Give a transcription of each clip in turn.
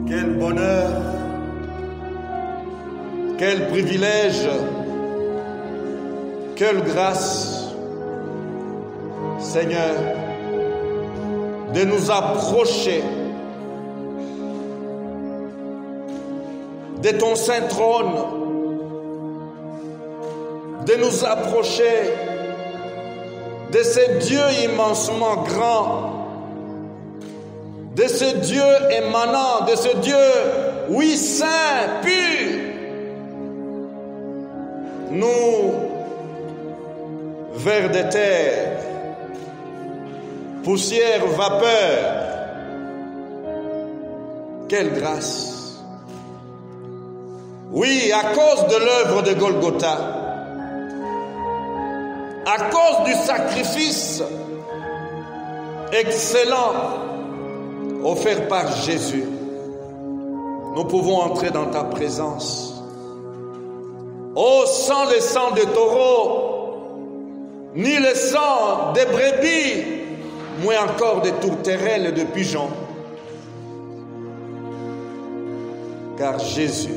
Quel bonheur, quel privilège, quelle grâce, Seigneur, de nous approcher de ton saint trône, de nous approcher de ce Dieu immensement grand, de ce Dieu émanant, de ce Dieu, oui, saint, pur. Nous, vers de terre, poussière, vapeur, quelle grâce. Oui, à cause de l'œuvre de Golgotha, à cause du sacrifice excellent offert par Jésus, nous pouvons entrer dans ta présence. Oh, sans le sang de taureau, ni le sang de brebis, moins encore de tourterelles et de pigeons. Car Jésus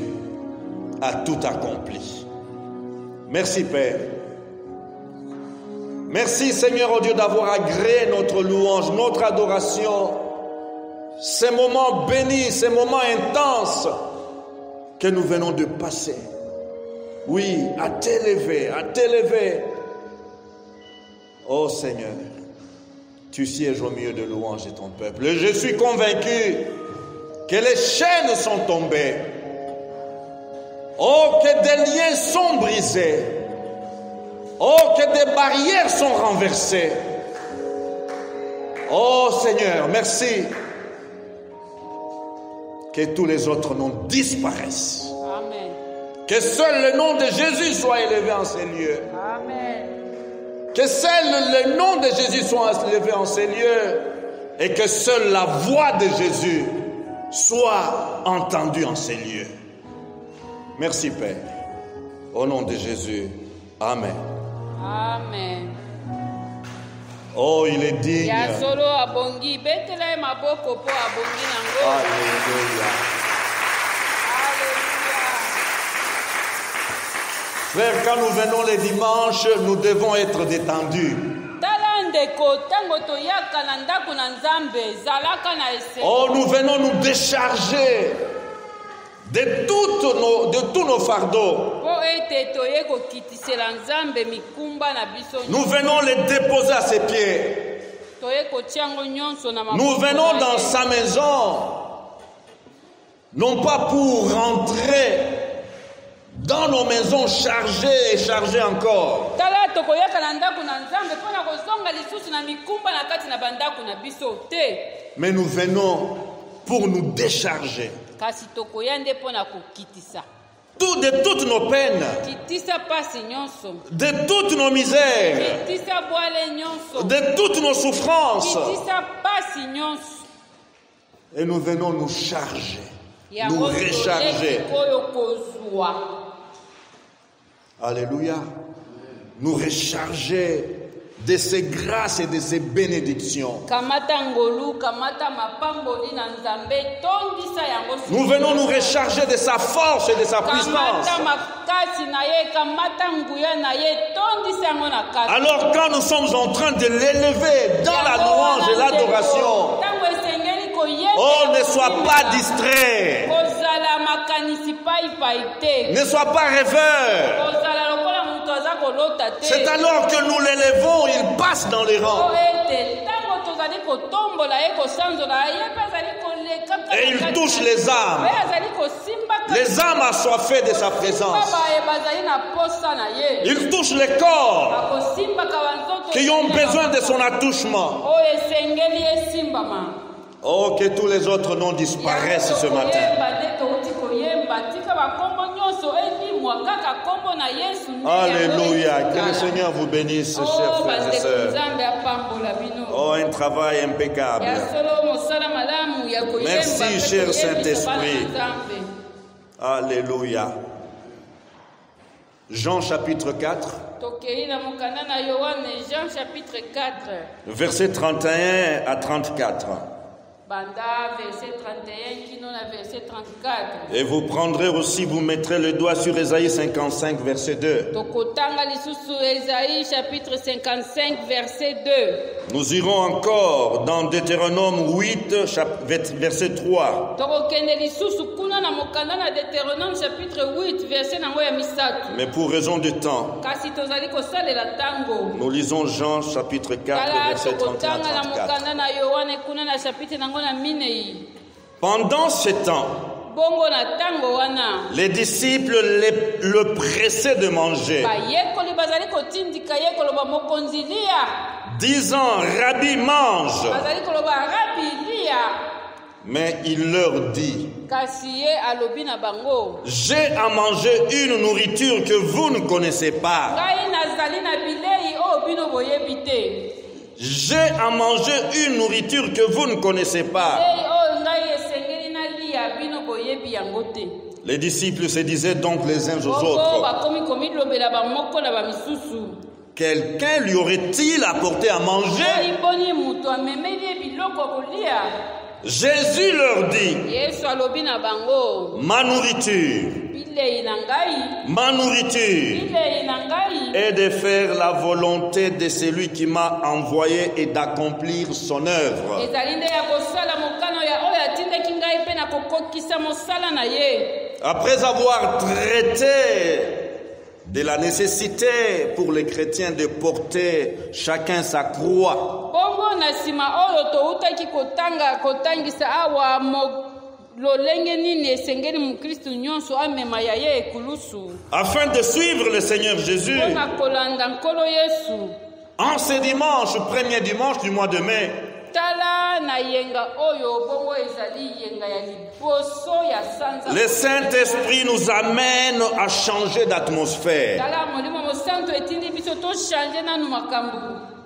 a tout accompli. Merci Père. Merci Seigneur, oh Dieu, d'avoir agréé notre louange, notre adoration, ces moments bénis, ces moments intenses que nous venons de passer. Oui, à t'élever, à t'élever. Oh Seigneur, tu sièges au milieu de louanges de ton peuple. Et je suis convaincu que les chaînes sont tombées. Oh, que des liens sont brisés. Oh, que des barrières sont renversées. Oh Seigneur, merci. Que tous les autres noms disparaissent. Amen. Que seul le nom de Jésus soit élevé en ces lieux. Amen. Que seul le nom de Jésus soit élevé en ces lieux. Et que seule la voix de Jésus soit entendue en ces lieux. Merci Père. Au nom de Jésus. Amen. Amen. Oh, il est digne. Ya solo abongi betele maboko po abongi nango. Alléluia. Alléluia. Frère, quand nous venons les dimanches, nous devons être détendus. Oh, nous venons nous décharger de tous nos fardeaux. Nous venons les déposer à ses pieds. Nous venons dans sa maison, non pas pour rentrer dans nos maisons chargées et chargées encore. Mais nous venons pour nous décharger de toutes nos peines, de toutes nos misères, de toutes nos souffrances. Et nous venons nous charger, nous recharger. Alléluia. Nous recharger de ces grâces et de ces bénédictions. Nous venons nous recharger de sa force et de sa puissance. Alors quand nous sommes en train de l'élever dans la louange et l'adoration, oh, ne sois pas distrait. Ne sois pas rêveur. C'est alors que nous l'élevons, il passe dans les rangs. Et il touche les âmes. Les âmes assoiffées de sa présence. Il touche les corps qui ont besoin de son attouchement. Oh, que tous les autres noms disparaissent ce matin. Alléluia. Que le Seigneur vous bénisse, chers frères et sœurs. Oh, un travail impeccable. Merci, cher Saint-Esprit. Alléluia. Jean chapitre 4. Versets 31 à 34. Banda verset 31 qui nous a verset 34. Et vous prendrez aussi, vous mettrez le doigt sur Ésaïe 55, verset 2. Tokotanga lisusu Esaïe chapitre 55 verset 2. Nous irons encore dans Deutéronome 8, verset 3. Tokokende lisusu kuna na mokanda na Deutéronome chapitre 8 verset nango ya misatu. Mais pour raison de temps, Kasi tozali kosalela tango. nous lisons Jean chapitre 4, verset 31 à 34. Pendant ce temps, les disciples le pressaient de manger, disant, Rabbi, mange. Mais il leur dit, j'ai à manger une nourriture que vous ne connaissez pas. J'ai à manger une nourriture que vous ne connaissez pas. Les disciples se disaient donc les uns aux autres, quelqu'un lui aurait-il apporté à manger? Jésus leur dit, ma nourriture est de faire la volonté de celui qui m'a envoyé et d'accomplir son œuvre. Après avoir traité de la nécessité pour les chrétiens de porter chacun sa croix, afin de suivre le Seigneur Jésus, en ce dimanche, premier dimanche du mois de mai, le Saint-Esprit nous amène à changer d'atmosphère.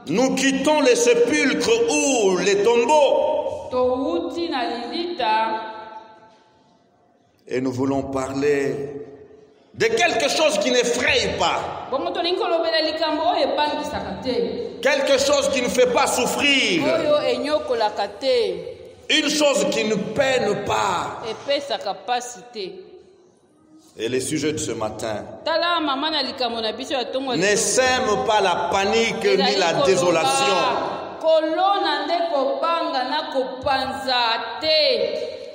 Nous quittons les sépulcres ou les tombeaux et nous voulons parler de quelque chose qui n'effraie pas, quelque chose qui ne fait pas souffrir, une chose qui ne peine pas. Et le sujet de ce matin ne sème pas la panique ni la désolation.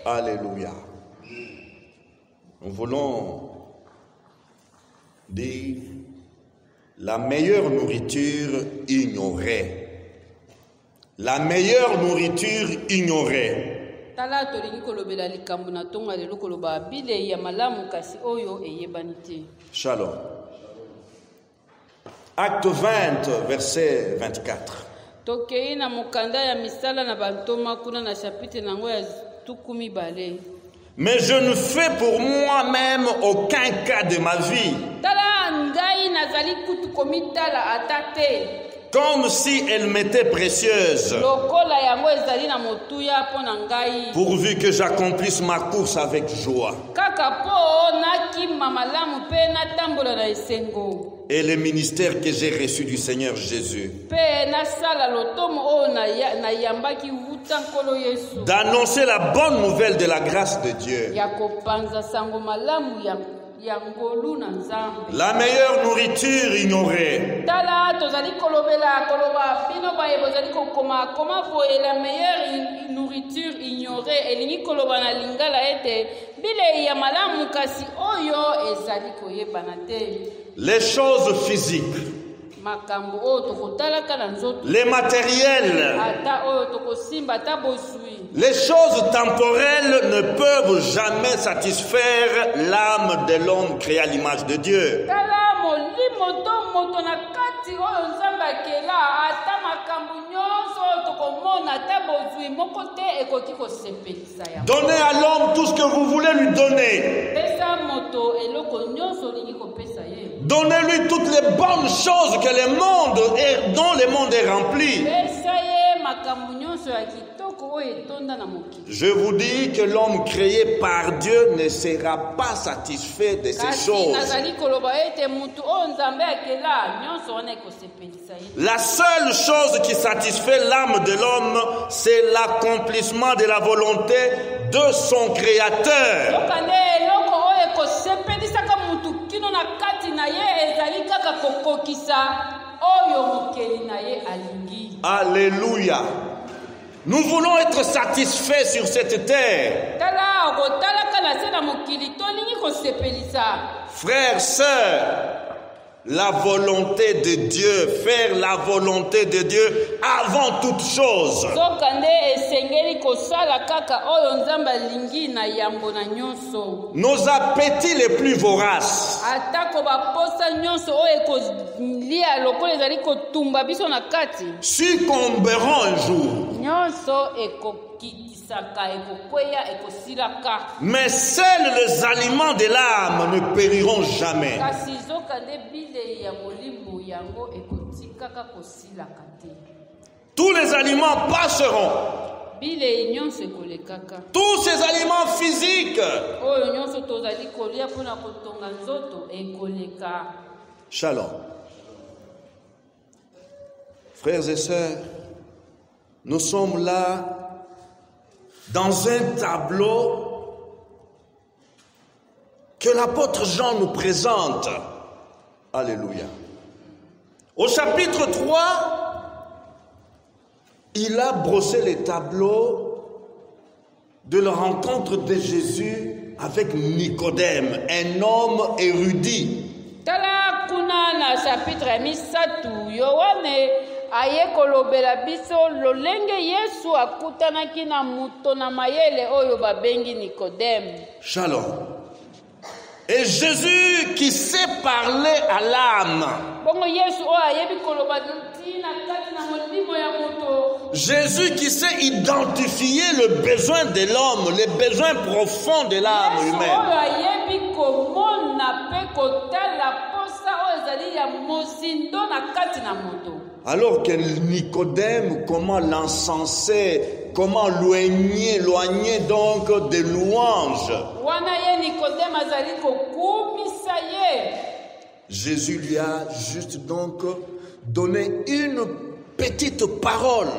Alléluia. Nous voulons dire la meilleure nourriture ignorée. La meilleure nourriture ignorée. Shalom. Acte 20, verset 24. Mais je ne fais pour moi-même aucun cas de ma vie, comme si elle m'était précieuse, pourvu que j'accomplisse ma course avec joie et le ministère que j'ai reçu du Seigneur Jésus, d'annoncer la bonne nouvelle de la grâce de Dieu. La meilleure nourriture ignorée. La meilleure nourriture ignorée. Les choses physiques, les matériels, les choses temporelles ne peuvent jamais satisfaire l'âme de l'homme créé à l'image de Dieu. Donnez à l'homme tout ce que vous voulez lui donner. Donnez-lui toutes les bonnes choses dont le monde est rempli. Je vous dis que l'homme créé par Dieu ne sera pas satisfait de ces choses. La seule chose qui satisfait l'âme de l'homme, c'est l'accomplissement de la volonté de son Créateur. Alléluia. Nous voulons être satisfaits sur cette terre. Frères, sœurs, la volonté de Dieu, faire la volonté de Dieu avant toute chose. Nos appétits les plus voraces, succomberont un jour. Mais seuls les aliments de l'âme ne périront jamais. Tous les aliments passeront. Tous ces aliments physiques. Shalom. Frères et sœurs, nous sommes là dans un tableau que l'apôtre Jean nous présente. Alléluia. Au chapitre 3, il a brossé les tableaux de la rencontre de Jésus avec Nicodème, un homme érudit. Shalom. Et Jésus qui sait parler à l'âme. Jésus qui sait identifier le besoin de l'homme, les besoins profonds de l'âme humaine. Alors que Nicodème, comment l'encenser, comment l'éloigner donc des louanges. Jésus lui a juste donc donné une petite parole.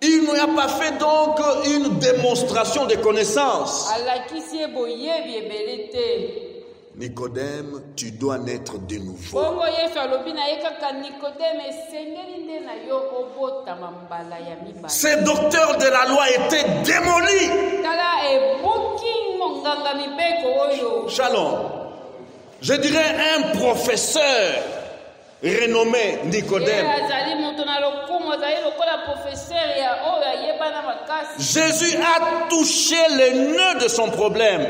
Il ne lui a pas fait donc une démonstration de connaissance. Nicodème, tu dois naître de nouveau. Ces docteurs de la loi étaient démolis. Shalom. Je dirais un professeur renommé Nicodème. Jésus a touché le nœud de son problème.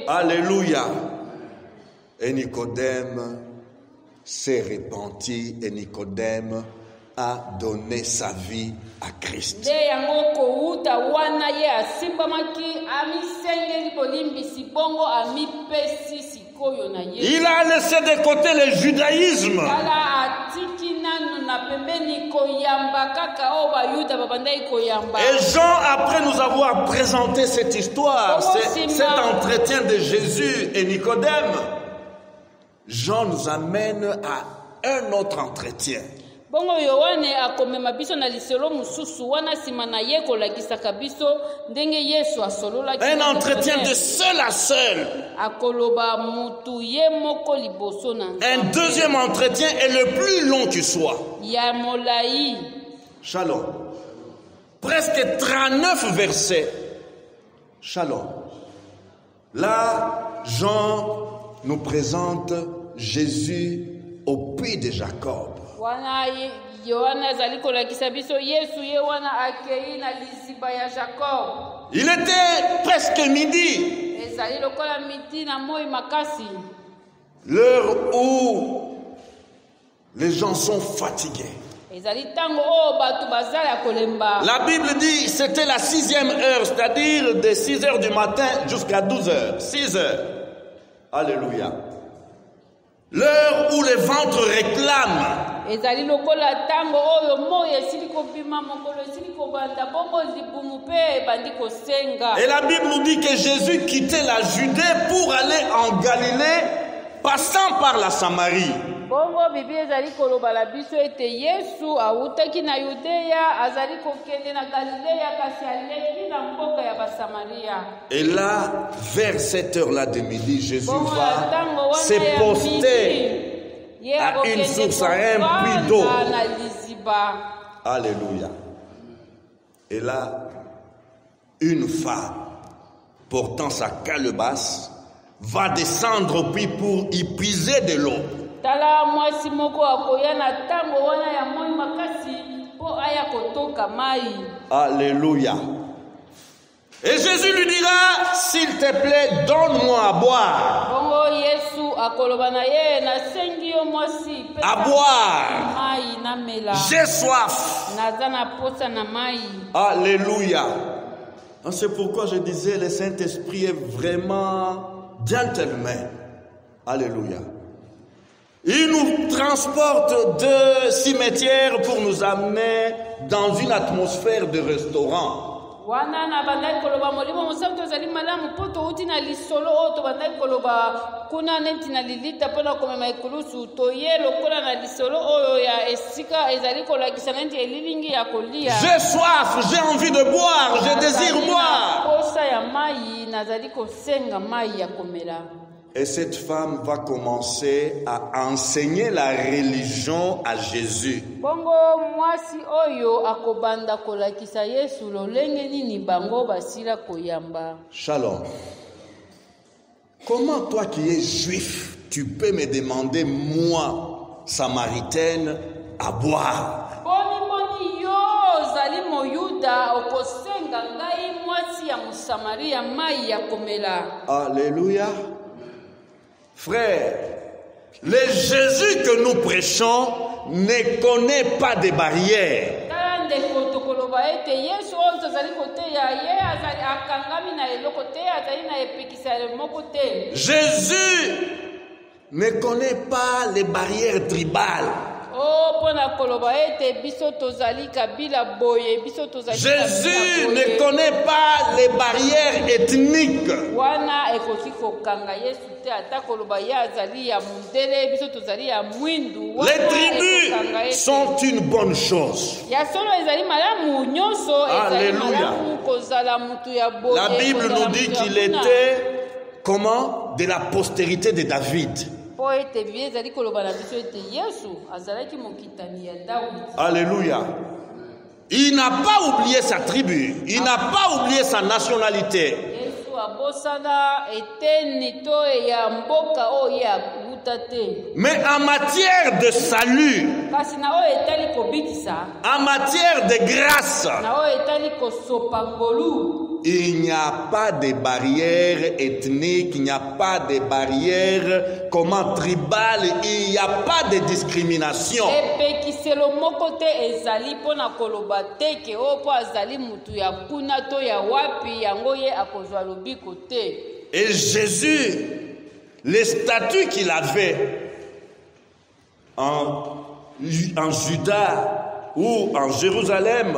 Alléluia. Et Nicodème s'est repenti et Nicodème a donné sa vie à Christ. Il a laissé de côté le judaïsme. Et Jean, après nous avoir présenté cette histoire, cet entretien de Jésus et Nicodème, Jean nous amène à un autre entretien. Un entretien de seul à seul. Un deuxième entretien est le plus long qui soit. Shalom. Presque 39 versets. Shalom. Là, Jean nous présente Jésus au puits de Jacob. Il était presque midi. L'heure où les gens sont fatigués. La Bible dit c'était la 6e heure, c'est-à-dire de 6 heures du matin jusqu'à 12 heures. 6 heures. Alléluia. L'heure où les ventres réclament. ezali lokola tango oyo moyo esili kobima mokolo esili kobanda bongo libumu mpe ebandi kosenga. Et la Bible nous dit que Jésus quittait la Judée pour aller en Galilée, passant par la Samarie. bongo bibi ezali kolobala biso ete yesu awutaki na yudeya azali kokende na galileya kasi aleki na mboka ya basamaria. Et là, vers cette heure-là de midi, Jésus bongo va na tango wana se ya poster ye à une akokende source, à un puits d'eau. kovanda na liziba. Alléluia. Et là, une femme portant sa calebasse va descendre au puits pour y puiser de l'eau. tala mwasi moko akoya na tango wana ya moi makasi mpo aya kotoka mai. Alléluia. Et Jésus lui dira, s'il te plaît, donne-moi à boire. bongo yesu akoloba na ye nasengi yo mwasi À boire. mai namela J'ai soif. naza na posa na mai. Alléluia. C'est pourquoi je disais, le Saint-Esprit est vraiment gentleman. Alléluia. Il nous transporte de cimetière pour nous amener dans une atmosphère de restaurant. wana na bandaki koloba molimo mosamu tozali malamu mpo touti na lisolo oyo tobandaki koloba kuna neti na lilita mpona komema ekulusu toye lokola na lisolo oyo ya esika ezali kolakisa neti elilingi ya kolia. J'ai soif, j'ai envie de boire, je désire boire. posa ya mai nazali kosenga mai ya komela. Et cette femme va commencer à enseigner la religion à Jésus. bongo mwasi oyo akobanda kolakisa yesu lolenge nini bango basila koyamba. Shalom. Comment toi qui es juif, tu peux me demander, moi, samaritaine, à boire? boni yo ozali moyuda okosenga ngai mwasi ya mosamaria mai ya komela. Alléluia. Frère, le Jésus que nous prêchons ne connaît pas de barrières. tala ndeko tokoloba ete yesu oyo tozali koteya ye azali akangami na eloko te azali na epekisa moko te. Jésus ne connaît pas les barrières tribales. o mpona koloba ete biso tozali kabila boye biso tozali Jésus ne connaît pas les barrières ethniques. wana ekoki kokanga yesu te ata koloba ye azali ya mundele biso tozali ya mwindu. Les tribus sont une bonne chose. ya solo ezali malamu nyonso ezali Alléluia. malamu kozala mutu ya boye. La Bible kozala nous dit mutu ya qu'il kuna. était, comment? De la postérité de David. po ete bie ezali koloba na biso ete yesu azalaki mokitani ya dawidi. Alléluia. Il n'a pas oublié sa tribu. Il n'a pas oublié sa nationalité. yesu abosana eteni to ya mboka oyo ye akuta te. Mais en matière de salut, kasi na oyo etali kobikisa en matière de grâce, na oyo etali kosopa ngolu il n'y a pas de barrière ethnique, il n'y a pas de barrière comment tribale, il n'y a pas de discrimination. epekiselo moko te ezali mpona koloba te ke oyo mpo azali mutu ya kuna to ya wapi yango ye akozwa lobiko te. Et Jésus, les statuts qu'il avait en Juda ou en Jérusalem,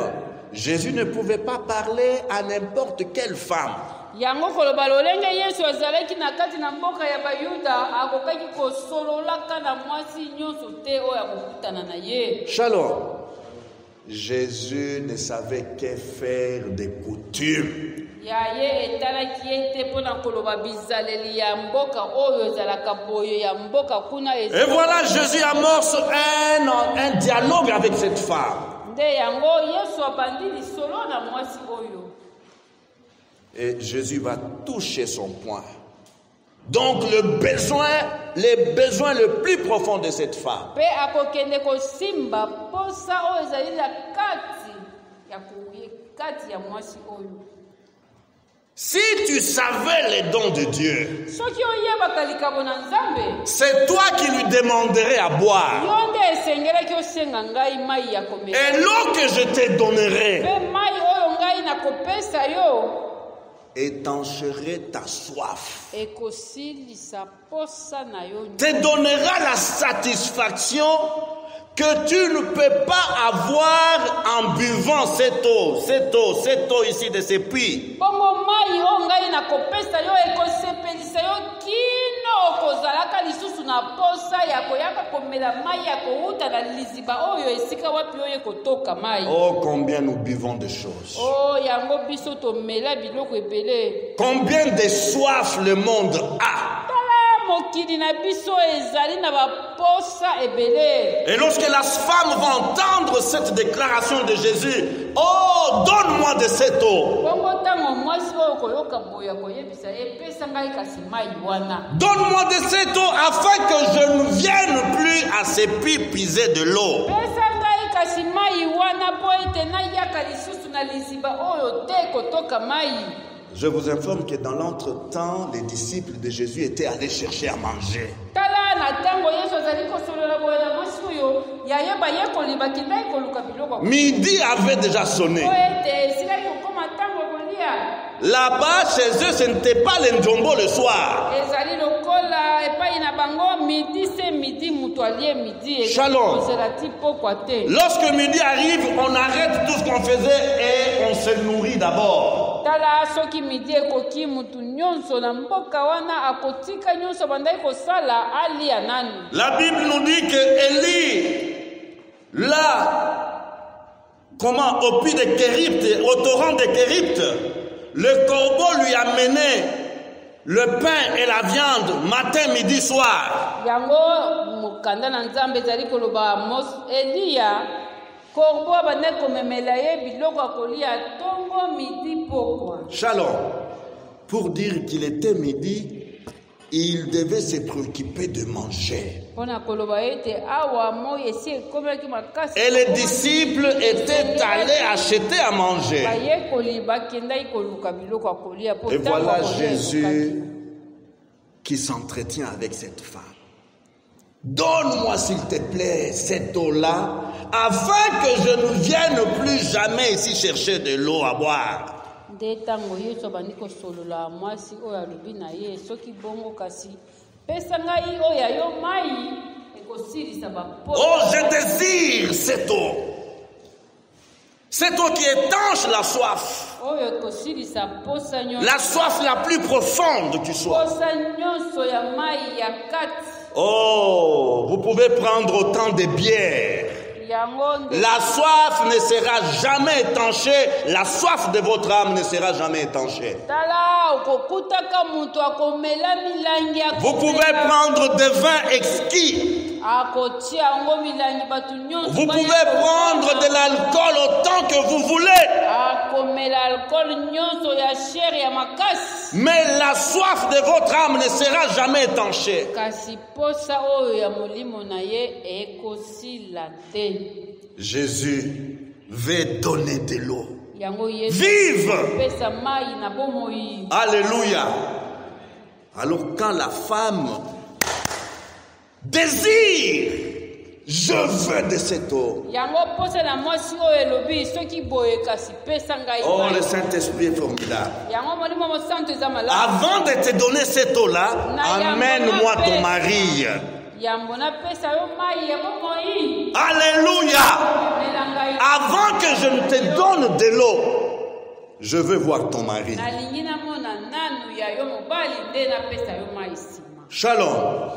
Jésus ne pouvait pas parler à n'importe quelle femme. yango koloba lolenge yesu azalaki na kati na mboka ya bayuda akokaki kosololaka na mwasi nyonso te oyo akokutana na ye. Shalom. Jésus ne savait que faire des coutumes. ya ye etalaki ye te mpona koloba bizaleli ya mboka oyo ezalaka boye ya mboka kuna Et voilà, Jésus amorce un dialogue avec cette femme. nde yango yesu abandi lisolo na mwasi oyo. Et Jésus va toucher son point. Donc les besoins le plus profond de cette femme. mpe akokende kosimba posa oyo ezali na kati ya mwasi oyo. Si tu savais les dons de Dieu, soki oyebaka likabo na nzambe c'est toi qui lui demanderais à boire. yo nde esengelaki osenga ngai mai ya komela. Et l'eau que je te donnerai, mpe mai oyo ngai nakopesa yo étancherait ta soif, ekosilisa posa na yo te donnera la satisfaction que tu ne peux pas avoir en buvant cette eau ici de ces puits. bongo mai oyo ngai nakopesa yo ekosepelisa yo kino okozalaka lisusu na posa ya koyaka komela mai ya kouta na liziba oyo esika wapi oyo ekotoka mai. Oh, combien nous buvons de choses. Oh, yango biso tomela biloko ebele. Combien de soif le monde a. mokili na biso ezali na baposa ebele. Et lorsque la femme va entendre cette déclaration de Jésus, oh, donne-moi de cette eau. bongo ntango mwasi oyo koyoka boya koyebisa epesa ngai kasi mai wana. Donne-moi de cette eau afin que je ne vienne plus à ces puits puiser de l'eau. pesa ngai kasi mai wana po ete nayaka lisusu na liziba oyo te kotoka mai. Je vous informe que dans l'entretemps, les disciples de Jésus étaient allés chercher à manger. tala na ntango yesu azali kosolola boya na mwasi oyo yayeba yekoli bakendaki koluka biloko. Midi avait déjà sonné. po ete esilaki kokoma ntango kolia. Là-bas, chez eux, ce n'était pas le njombo le soir. ezali lokola epai na bango midi se midi mutu alie midi. Shalom. ekozela pokwa te. Lorsque midi arrive, on arrête tout ce qu'on faisait et on se nourrit d'abord. tala soki midi ekoki mutu nyonso na mboka wana akotika nyonso bandaki kosala alia nani. La Bible nous dit que Élie, là, au puits de Kéripte, au torrent de Kéripte, le corbeau lui a mené le pain et la viande matin, midi, soir. yango mokanda na nzambe ezali koloba Eliya korbo abandaki komemela ye biloko akolia ntongo midi pokwa. Shalom. Pour dire qu'il était midi, il devait se préoccuper de manger. mpona koloba ete awa moi esi ekomelaki makasi. Et les disciples étaient allés acheter à manger. bayekoli bakendaki koluka biloko akolia. Et voilà Jésus qui s'entretient avec cette femme. Donne-moi s'il te plaît cette eau-là, afin que je ne vienne plus jamais ici chercher de l'eau à boire. nde ntango yesu abandi kosolola mwasi oyo alobi na ye soki bongo kasi pesa ngai oyo ya yo mai ekosilisa baposa. Oh, je désire cette eau. Cette eau qui étanche la soif. oyo ekosilisa posa nyonso. La soif la plus profonde qui soit. posa nyonso ya mai ya kati. Oh, vous pouvez prendre autant de bière. yango nde La soif ne sera jamais étanchée. La soif de votre âme ne sera jamais étanchée. tala okokutaka moto akomela milangi ya Vous pouvez prendre des vins exquis. akotia yango milangi bato nyonso. Vous pouvez prendre de l'alcool autant que vous voulez. akomela alcool nyonso ya shere ya makasi. Mais la soif de votre âme ne sera jamais étanchée. kasi posa oyo ya molimo na ye ekosila te. Jésus veut donner de l'eau yango yesu vive. pesa mai na bomoi. Alléluia. Alors quand la femme désire, je veux de cette eau. yango posa na mwasi oyo elobi soki boye kasi pesa ngai Oh, mai. le Saint-Esprit est formidable. yango molimo mosantu eza malamu. Avant de te donner cette eau-là, amène-moi ton mari. yambo napesa yo mai ya bomoi. Alléluia. mela ngai. Avant que je ne te donne de l'eau, je veux voir ton mari. nalingi namona nanu ya yo mobali nde napesa yo mai nsima. Shalom.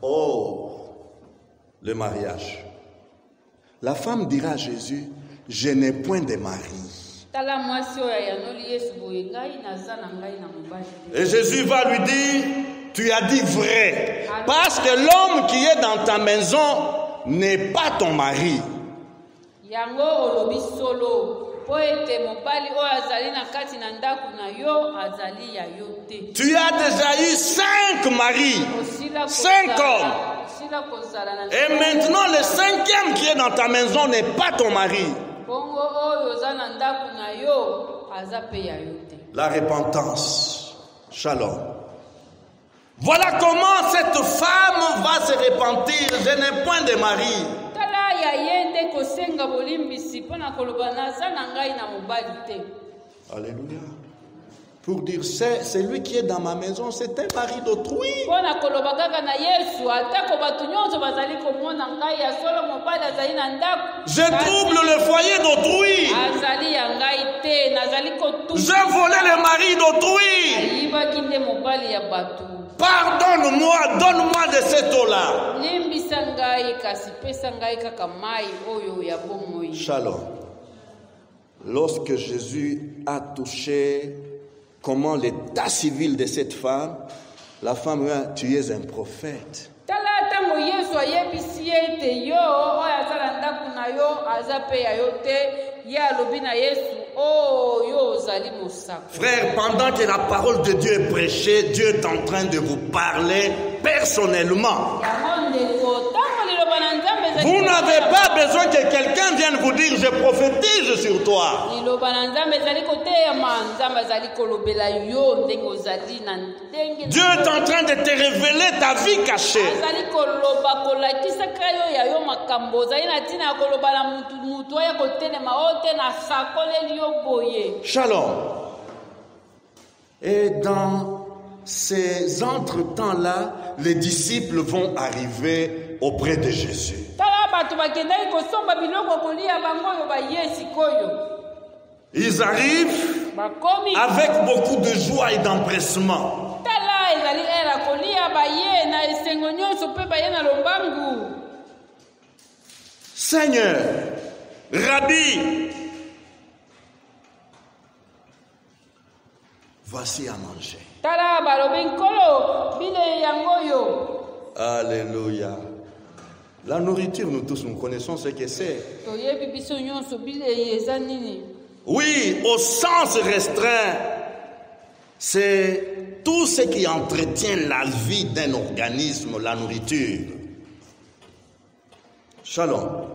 Oh, le mariage. La femme dira à Jésus, je n'ai point de mari. tala mwasi oyo ayanoli yesu boye ngai naza na ngai na mobali te. Et Jésus va lui dire, tu as dit vrai. Parce que l'homme qui est dans ta maison n'est pas ton mari. yango olobi solo po ete mobali oyo azali na kati na ndako na yo azali ya yo te. Tu as déjà eu 5 maris. Osila 5 kozala- hommes. osila kozala na Et maintenant, le 5e qui est dans ta maison n'est pas ton mari. bongo oyo oza na ndako na yo aza pe ya yo te. La repentance. Shalom. Voilà comment cette femme va se repentir. Je n'ai point de mari. tala ya ye nde kosenga bolimbisi mpo na koloba naza na ngai na mobali te. Alléluia. pour dire c'est lui qui est dans ma maison, c'est un mari d'autrui. mpona koloba kaka na yesu atako bato nyonso bazali komona ngai ya solo mobali azali na ndako Je trouble le foyer d'autrui. azali ya ngai te nazali kotuka J'ai volé le mari d'autrui. ayibaki nde mobali ya bato. Pardonne-moi, donne-moi de cette eau-là. limbisa ngai kasi pesa ngai kaka mai oyo ya bomoi. Shalom. Lorsque Jésus a touché comment l'état civil de cette femme, la femme lui a dit, tu es un prophète. tala ntango yesu ayebisi ye ete yo oyo azala ndako na yo aza mpe ya yo te ye alobi na yesu oyo ozali mosako. Frère, pendant que la parole de Dieu est prêchée, Dieu est en train de vous parler personnellement. yango ndeko ntango liloba na nzambe ezali Vous n'avez pas besoin que quelqu'un vienne vous dire, je prophétise sur toi. liloba na nzambe ezali koteyama nzambe azali kolobela yo ndenge ozali na ndenge Dieu est en train de te révéler ta vie cachée. azali koloba kolakisaka yo ya yo makambo ozali na ntina ya koloba na mutu oya kotelema oyo te na sakoleli yo boye. Shalom. Et dans ces entretemps-là, les disciples vont arriver auprès de Jésus. tala bato bakendaki kosomba biloko kolia bango oyo baye sikoyo Ils arrivent bakomi avec beaucoup de joie et d'empressement. tala ezali era kolia baye na esengo nyonso mpe baye na lombangu. Seigneur, Rabbi, voici à manger. tala balobi nkolo bilei yango oyo. Alléluia. La nourriture, nous tous, nous connaissons ce que c'est. toyebi biso nyonso bilei eza nini. Oui, au sens restreint, c'est tout ce qui entretient la vie d'un organisme, la nourriture. Shalom.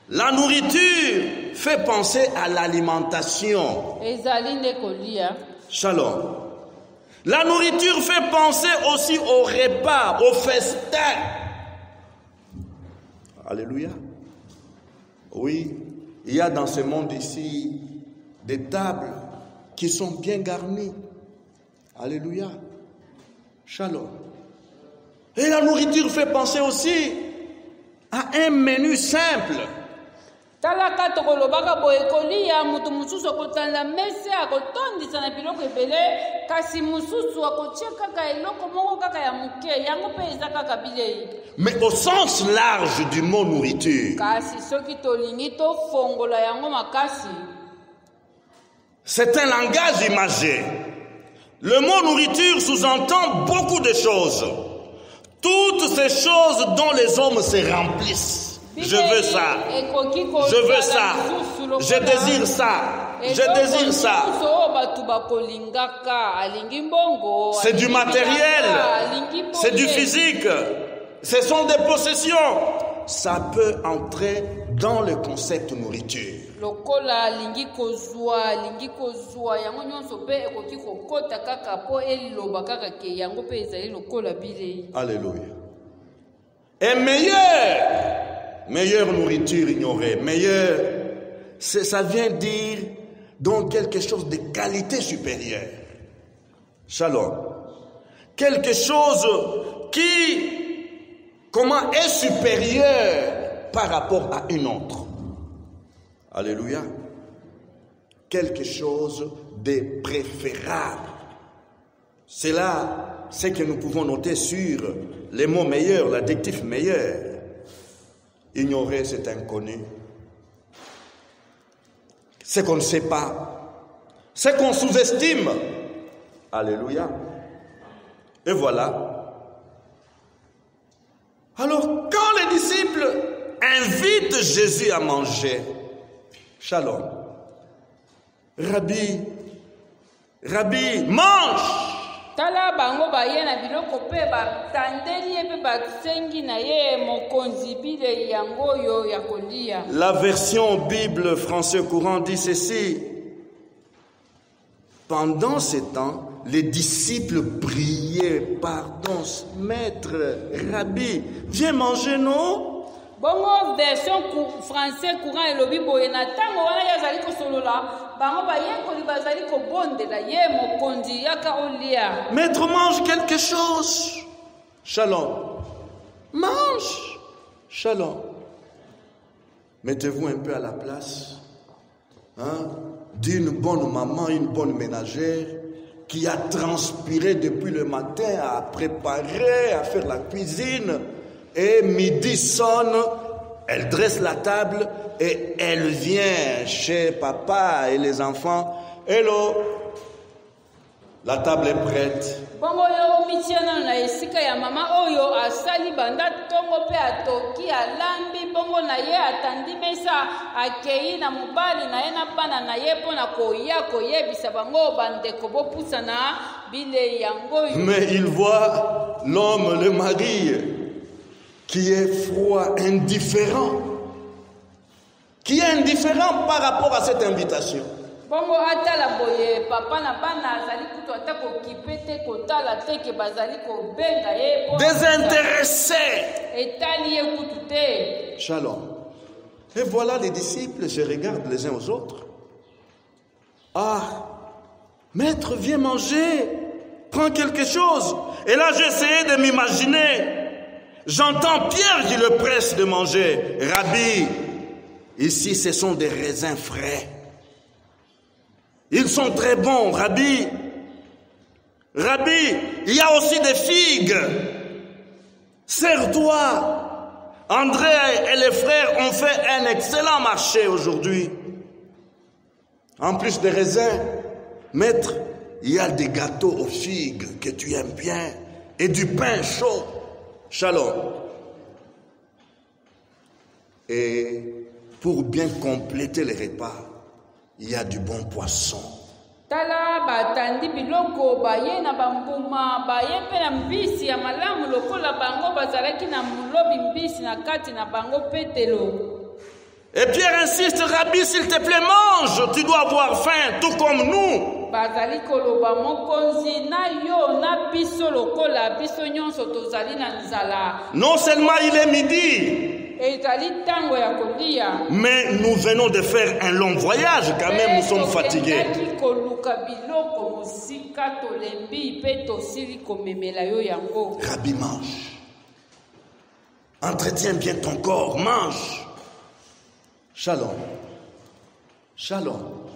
La nourriture fait penser à l'alimentation. ezali nde kolia. Shalom. La nourriture fait penser aussi au repas, au festin. Alléluia. Oui, il y a dans ce monde ici des tables qui sont bien garnies. Alléluia. Shalom. Et la nourriture fait penser aussi à un menu simple. tala ka tokolobaka boye kolia moto mosusu akotanda mese akotondisa na biloko ebele kasi mosusu akotia kaka eloko moko kaka ya moke yango mpe eza kaka bilei. Mais au sens large du mot nourriture, kasi soki tolingi tofongola yango makasi c'est un langage imagé. Le mot nourriture sous-entend beaucoup de choses. Toutes ces choses dont les hommes se remplissent. Je veux ça. Je veux ça. Je désire ça. Je désire ça. C'est du matériel. C'est du physique. Ce sont des possessions. Ça peut entrer dans le concept nourriture. lokola lingi kozwa yango nyonso mpe ekoki kokota kaka po eloba kaka ke yango mpe ezali lokola bilei. Alléluia. Et meilleure nourriture ignorée, ça vient dire donc quelque chose de qualité supérieure. Shalom. Quelque chose qui, est supérieur par rapport à une autre. Alléluia. Quelque chose de préférable. C'est là ce que nous pouvons noter sur les mots meilleurs, l'adjectif meilleur. Ignorer, c'est inconnu. Ce qu'on ne sait pas. Ce qu'on sous-estime. Alléluia. Et voilà. Alors, quand les disciples invitent Jésus à manger, Shalom. Rabbi, mange. tala bango baye na biloko mpe batandeli ye mpe basengi na ye mokonzi bilei yango oyo ya kolia. La version Bible français courant dit ceci. Pendant ce temps, les disciples priaient, pardon, maître, Rabbi, viens manger, non? Bongo version français courant elobi boye na tango wana yazali ko solola bango bayekoli bazali ko bondela ye mokonzi yaka olia. Maître, mange quelque chose. Shalom. Mange. Shalom. Mettez-vous un peu à la place d'une bonne maman, une bonne ménagère qui a transpiré depuis le matin à préparer, à faire la cuisine. Et midi sonne, elle dresse la table et elle vient chez papa et les enfants. Hello, la table est prête. Bongo yo mitiana na esika ya mama oyo asali banda tongo pe atoki alambi bongo na ye atandi mesa akei na mobali na ye na bana na ye pona koya koyebisa bango bandeko bopusana bile yango. Mais il voit l'homme, le mari, qui est froid, indifférent. Qui est indifférent par rapport à cette invitation. Bongo atala boye papa na bana azali kuto atako kipete kotala teke bazali ko benga ye désintéressé. Etali ye kutu te. Shalom. Et voilà, les disciples se regardent les uns aux autres. Ah, maître, viens manger. Prends quelque chose. Et là, j'ai essayé de m'imaginer. J'entends Pierre qui le presse de manger. Rabbi, ici, ce sont des raisins frais. Ils sont très bons, Rabbi. Rabbi, il y a aussi des figues. Sers-toi. André et les frères ont fait un excellent marché aujourd'hui. En plus des raisins, maître, il y a des gâteaux aux figues que tu aimes bien et du pain chaud. Shalom. Et pour bien compléter les repas, il y a du bon poisson. Tala batandi biloko baye na bambuma baye pe na mbisi ya malamu lokola bango bazalaki na mulobi mbisi na kati na bango petelo. Et Pierre insiste, Rabbi, s'il te plaît, mange, tu dois avoir faim, tout comme nous. Bazali koloba mokonzi na yo na biso lokola biso nyonso tozali na nzala. Non seulement il est midi, mais nous venons de faire un long voyage, quand même nous sommes fatigués. Rabbi, mange. Entretiens bien ton corps, mange. Shalom. Shalom.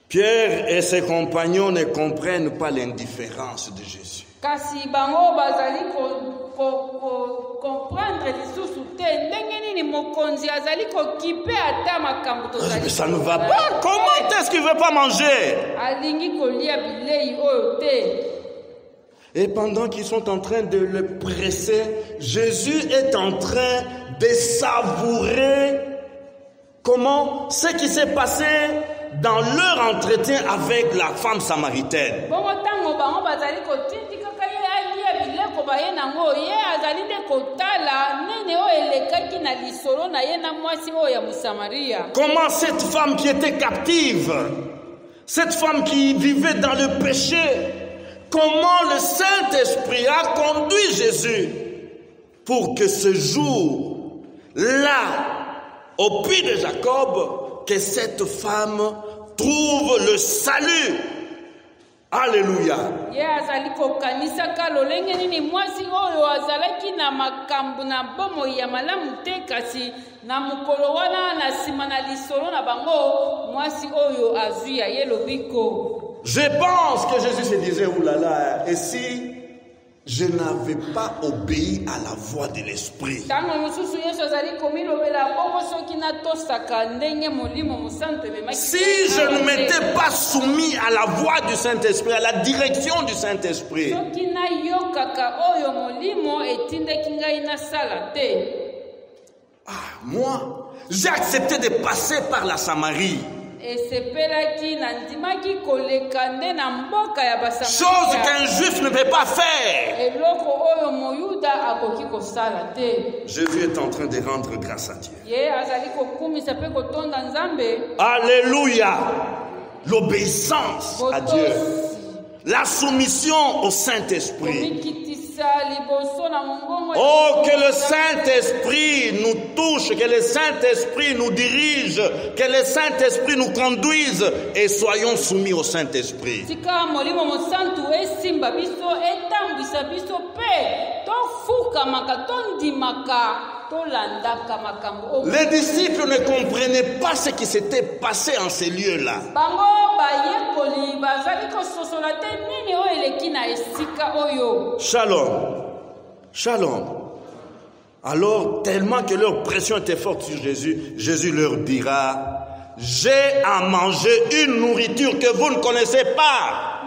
Pierre et ses compagnons ne comprennent pas l'indifférence de Jésus. Kasi bango bazali comprendre lisusu te ndenge nini mokonzi azali kokipe ata makambo tozali. Mais ça ne va pas. Comment est-ce qu'il veut pas manger? Alingi kolia bilei oyo te. Et pendant qu'ils sont en train de le presser, Jésus est en train de savourer comment ce qui s'est passé dans leur entretien avec la femme samaritaine. Comment cette femme qui était captive, cette femme qui vivait dans le péché, comment le Saint-Esprit a conduit Jésus pour que ce jour-là, au puits de Jacob, que cette femme trouve le salut. Alléluia. Je pense que Jésus se disait, oulala, et si je n'avais pas obéi à la voix de l'Esprit. Si je ne m'étais pas soumis à la voix du Saint-Esprit, à la direction du Saint-Esprit, moi, j'ai accepté de passer par la Samarie. Chose qu'un juif ne peut pas faire. Jésus est en train de rendre grâce à Dieu. Alléluia. L'obéissance à Dieu. La soumission au Saint-Esprit. Oh, que le Saint-Esprit nous touche, que le Saint-Esprit nous dirige, que le Saint-Esprit nous conduise et soyons soumis au Saint-Esprit. Les disciples ne comprenaient pas ce qui s'était passé en ces lieux-là. Shalom. Shalom. Alors, tellement que leur pression était forte sur Jésus, Jésus leur dira, j'ai à manger une nourriture que vous ne connaissez pas.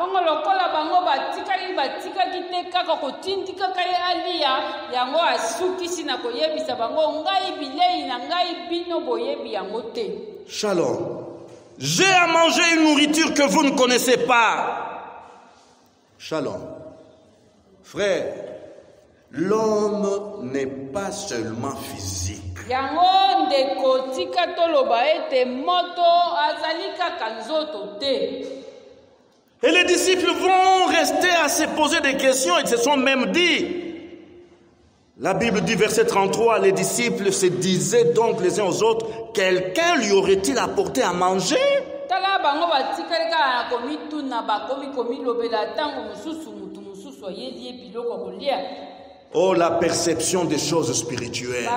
Shalom. J'ai à manger une nourriture que vous ne connaissez pas. Shalom. Frère, l'homme n'est pas seulement physique. Et les disciples vont rester à se poser des questions. Ils se sont même dit. La Bible dit, verset 33, les disciples se disaient donc les uns aux autres, quelqu'un lui aurait-il apporté à manger? Oh, la perception des choses spirituelles.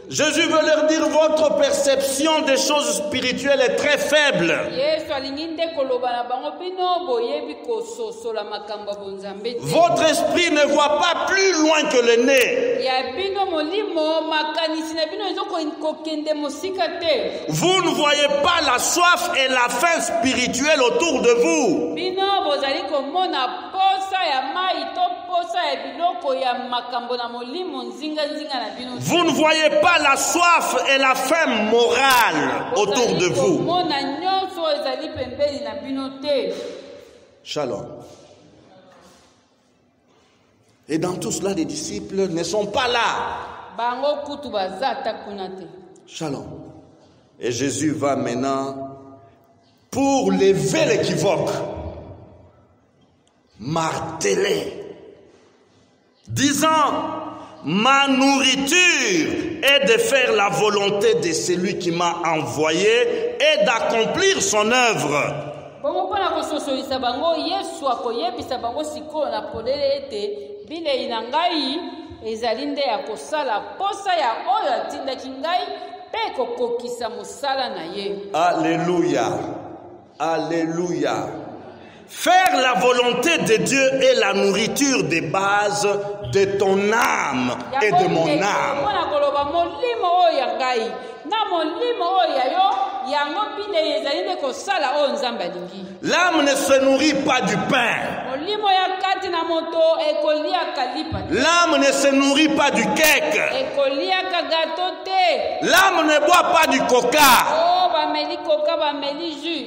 Jésus veut leur dire, votre perception des choses spirituelles est très faible. Votre esprit ne voit pas plus loin que le nez. Vous ne voyez pas la soif et la faim spirituelle autour de vous. Vous ne voyez pas la soif et la faim morale autour de vous. Shalom. Et dans tout cela, les disciples ne sont pas là. Shalom. Et Jésus va maintenant, pour lever l'équivoque, marteler, disant, ma nourriture est de faire la volonté de celui qui m'a envoyé et d'accomplir son œuvre. Alléluia. Alléluia. Faire la volonté de Dieu est la nourriture de base de ton âme et de mon âme. L'âme ne se nourrit pas du pain. L'âme ne se nourrit pas du cake. L'âme ne boit pas du coca.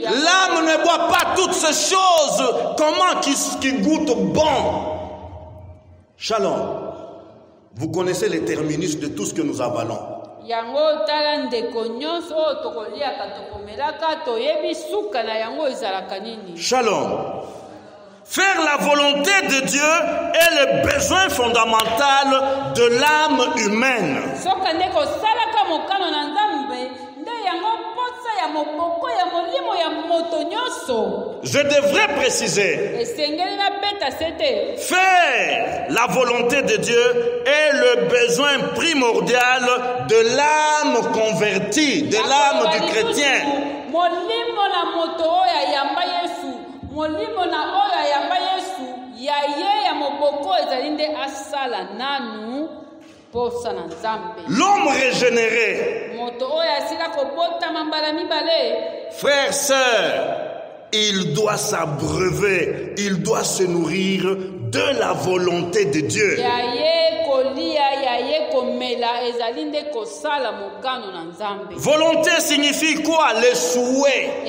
L'âme ne boit pas toutes ces choses qui goûtent bon. Shalom. Vous connaissez les terminus de tout ce que nous avalons. Shalom. Faire la volonté de Dieu est le besoin fondamental de l'âme humaine. Je devrais préciser, faire la volonté de Dieu est le besoin primordial de l'âme convertie, de l'âme du chrétien. L'homme régénéré, frères, sœurs, il doit s'abreuver, il doit se nourrir de la volonté de Dieu. Volonté signifie quoi? Le souhait,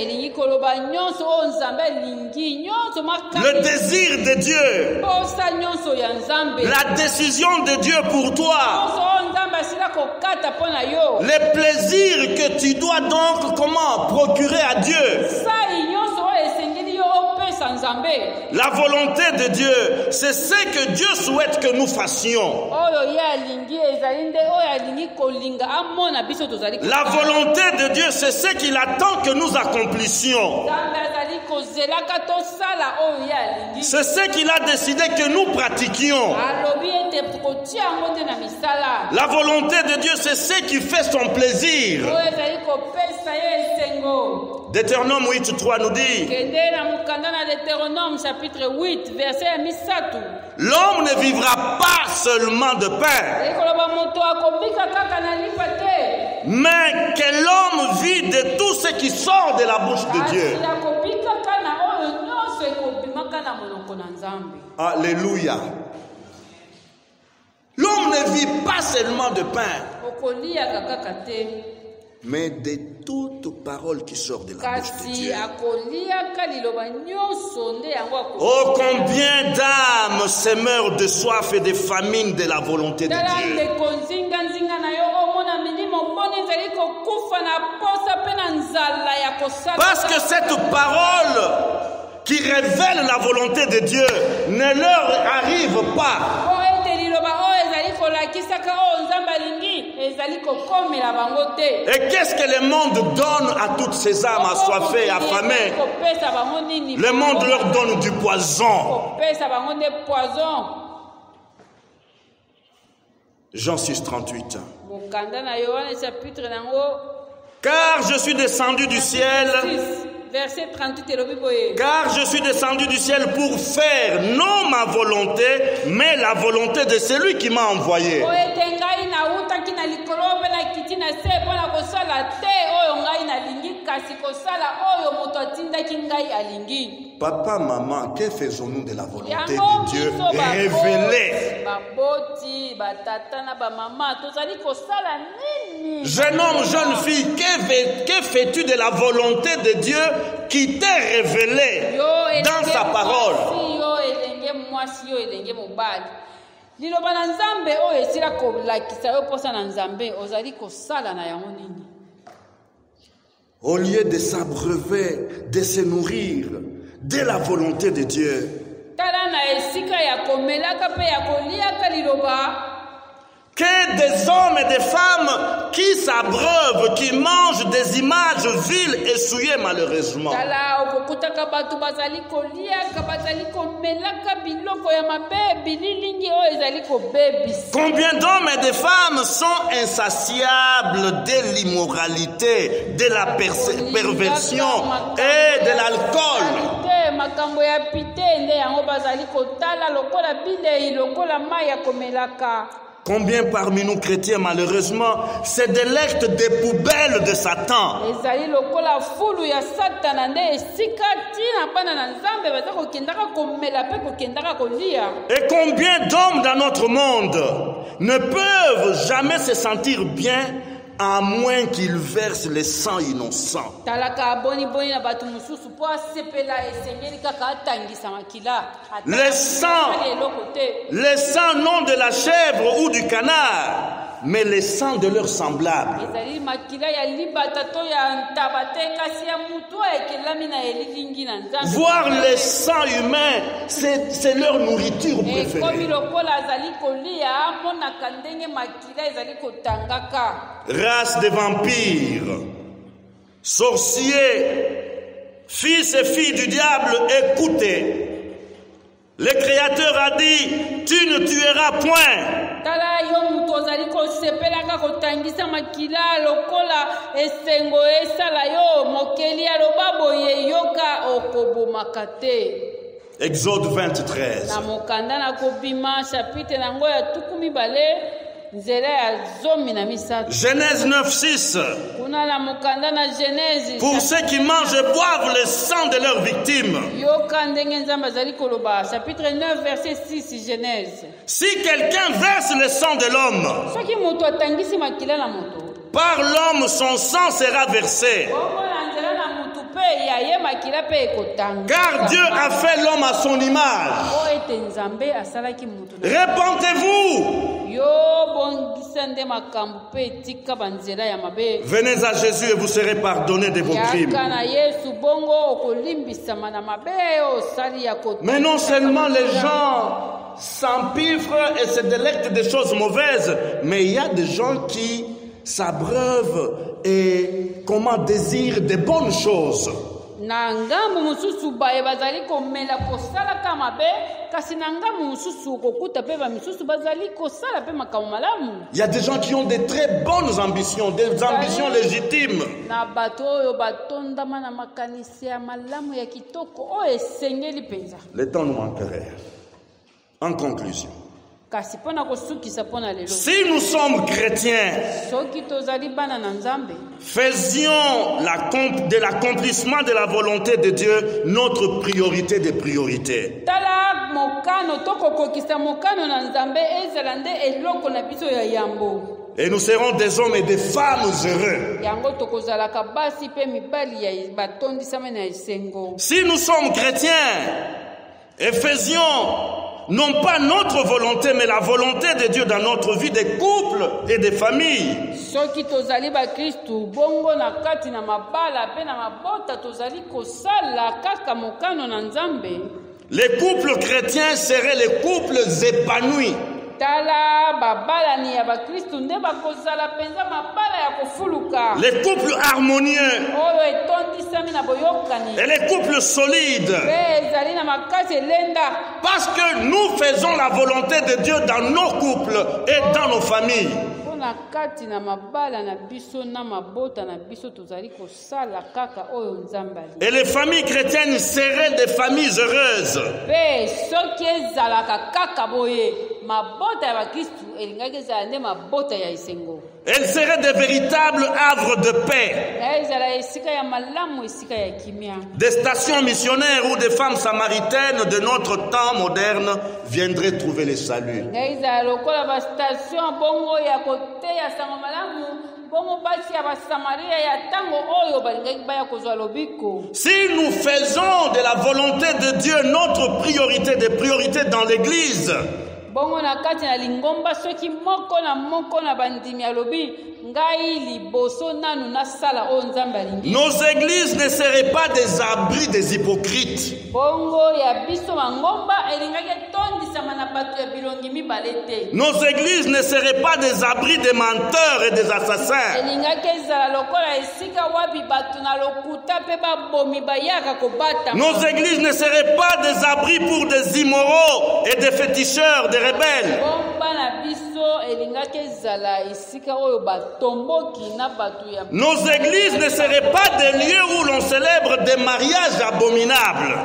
le désir de Dieu, la décision de Dieu pour toi, les plaisirs que tu dois donc procurer à Dieu. La volonté de Dieu, c'est ce que Dieu souhaite que nous fassions. La volonté de Dieu, c'est ce qu'il attend que nous accomplissions. C'est ce qu'il a décidé que nous pratiquions. La volonté de Dieu, c'est ce qui fait son plaisir. Deutéronome 8:3 nous dit: l'homme ne vivra pas seulement de pain, mais que l'homme vit de tout ce qui sort de la bouche de Dieu. Alléluia. L'homme ne vit pas seulement de pain, mais de toute parole qui sort de la bouche de Dieu. Oh, combien d'âmes se meurent de soif et de famine de la volonté de Dieu. Parce que cette parole qui révèle la volonté de Dieu ne leur arrive pas. Et qu'est-ce que le monde donne à toutes ces âmes assoiffées et affamées? Le monde leur donne du poison. Jean 6:38. Car je suis descendu du ciel. Verset 38. Car je suis descendu du ciel pour faire non ma volonté, mais la volonté de celui qui m'a envoyé. Papa, maman, que faisons-nous de la volonté de Dieu révélée? Jeune homme, jeune fille, que fais-tu de la volonté de Dieu qui t'est révélée dans sa parole? Au lieu de s'abreuver, de se nourrir de la volonté de Dieu, que des hommes et des femmes qui s'abreuvent, qui mangent des images viles et souillées malheureusement. Combien d'hommes et de femmes sont insatiables de l'immoralité, de la perversion et de l'alcool? Combien parmi nous chrétiens, malheureusement, se délectent des poubelles de Satan? Et combien d'hommes dans notre monde ne peuvent jamais se sentir bien à moins qu'ils versent le sang innocent? Le sang non de la chèvre ou du canard, mais le sang de leurs semblables. Voir le sang humain, c'est leur nourriture préférée. Race de vampires, sorciers, fils et filles du diable, écoutez. Le Créateur a dit: tu ne tueras point. Exode 20:13. Genèse 9:6. Pour ceux qui mangent et boivent le sang de leurs victimes. Chapitre 9, verset 6, Genèse. Si quelqu'un verse le sang de l'homme, par l'homme son sang sera versé. Car Dieu a fait l'homme à son image. Répentez-vous Venez à Jésus et vous serez pardonnés de vos crimes. Mais non seulement les gens s'empiffrent et se délectent des choses mauvaises, mais il y a des gens qui s'abreuvent et désirent des bonnes choses. Il y a des gens qui ont des très bonnes ambitions, des ambitions légitimes. Le temps nous manquerait. En conclusion, si nous sommes chrétiens, faisions de l'accomplissement de la volonté de Dieu notre priorité des priorités. Et nous serons des hommes et des femmes heureux. Si nous sommes chrétiens et faisions non pas notre volonté, mais la volonté de Dieu dans notre vie des couples et des familles. Les couples chrétiens seraient les couples épanouis. Les couples harmonieux et les couples solides, parce que nous faisons la volonté de Dieu dans nos couples et dans nos familles. Et les familles chrétiennes seraient des familles heureuses. Elles seraient des véritables havres de paix. Des stations missionnaires où des femmes samaritaines de notre temps moderne viendraient trouver le salut. Si nous faisons de la volonté de Dieu notre priorité des priorités dans l'église, nos églises ne seraient pas des abris des hypocrites. Nos églises ne seraient pas des abris des menteurs et des assassins. Nos églises ne seraient pas des abris pour des immoraux et des féticheurs, des rebelles. Nos églises ne seraient pas des lieux où l'on célèbre des mariages abominables.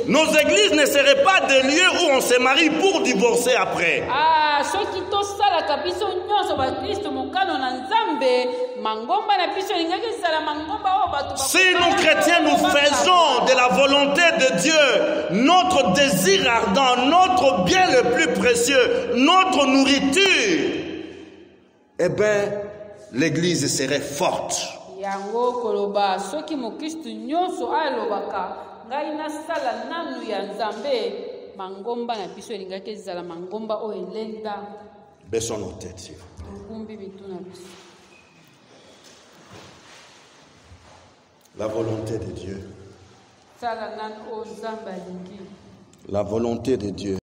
Nos églises ne seraient pas des lieux où on se marie pour divorcer après. Si nous chrétiens nous faisons de la volonté de Dieu notre désir ardent, notre bien le plus précieux, notre nourriture, eh bien, l'église serait forte. Baissons nos têtes. La volonté de Dieu. La volonté de Dieu.